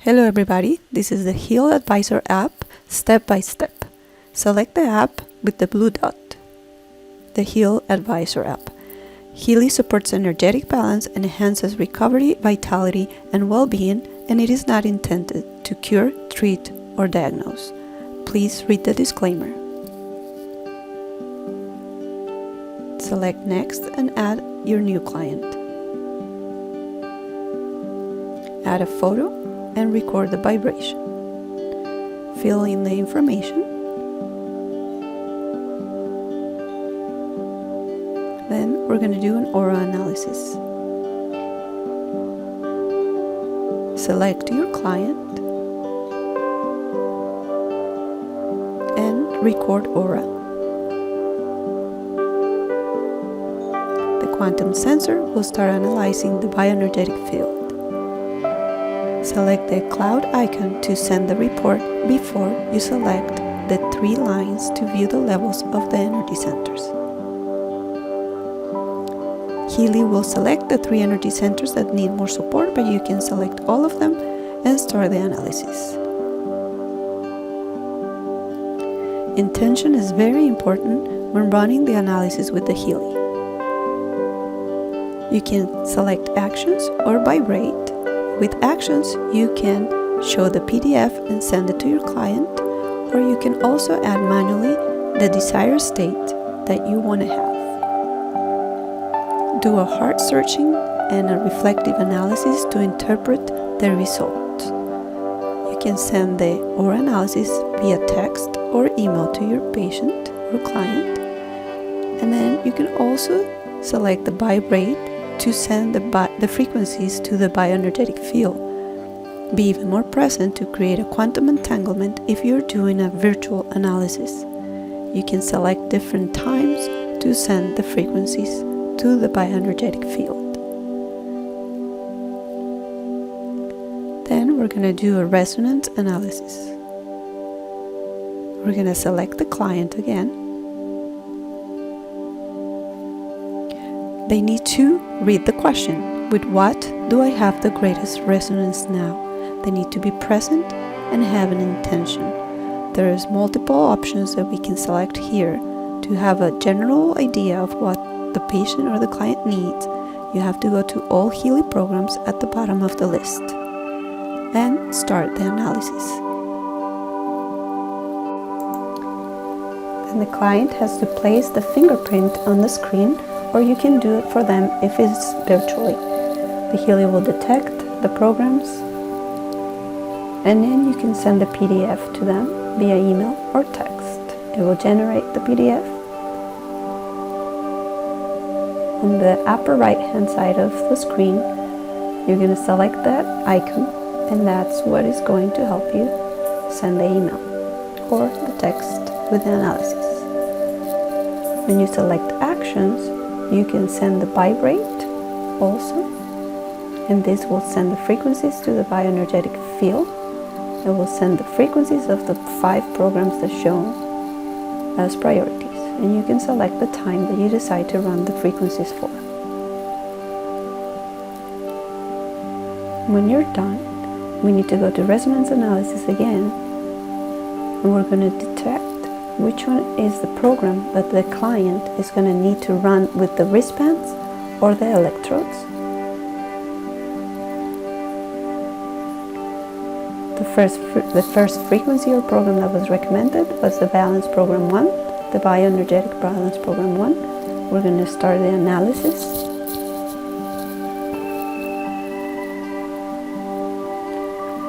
Hello everybody, this is the Heal Advisor app, step by step. Select the app with the blue dot. The Heal Advisor app. Healy supports energetic balance and enhances recovery, vitality, and well-being, and it is not intended to cure, treat, or diagnose. Please read the disclaimer. Select Next and add your new client. Add a photo and record the vibration. Fill in the information. Then we're going to do an aura analysis. Select your client and record aura. The quantum sensor will start analyzing the bioenergetic field. Select the cloud icon to send the report before you select the 3 lines to view the levels of the energy centers. Healy will select the 3 energy centers that need more support, but you can select all of them and start the analysis. Intention is very important when running the analysis with the Healy. You can select actions or vibrate. With actions, you can show the PDF and send it to your client, or you can also add manually the desired state that you want to have. Do a heart searching and a reflective analysis to interpret the result. You can send the aura analysis via text or email to your patient or client, and then you can also select the vibrate to send the frequencies to the bioenergetic field. Be even more present to create a quantum entanglement if you're doing a virtual analysis. You can select different times to send the frequencies to the bioenergetic field. Then we're going to do a resonance analysis. We're going to select the client again. They need to read the question, with what do I have the greatest resonance now? They need to be present and have an intention. There is multiple options that we can select here to have a general idea of what the patient or the client needs. You have to go to all Healy programs at the bottom of the list and start the analysis. Then the client has to place the fingerprint on the screen, or you can do it for them if it's virtually. The Healy will detect the programs, and then you can send the PDF to them via email or text. It will generate the PDF. On the upper right hand side of the screen, you're going to select that icon, and that's what is going to help you send the email or the text with the analysis. When you select actions, you can send the vibrate also, and this will send the frequencies to the bioenergetic field. It will send the frequencies of the 5 programs that shown as priorities, and you can select the time that you decide to run the frequencies for. When you're done, we need to go to resonance analysis again, and we're going to detect which one is the program that the client is going to need to run with the wristbands or the electrodes. The first frequency or program that was recommended was the Balance Program 1, the Bioenergetic Balance Program 1. We're going to start the analysis.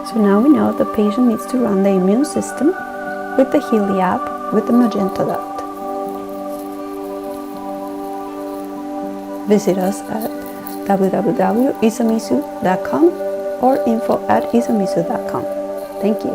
So now we know the patient needs to run the immune system with the Healy app with the magenta dot. Visit us at www.isamisu.com or info@isamisu.com. Thank you.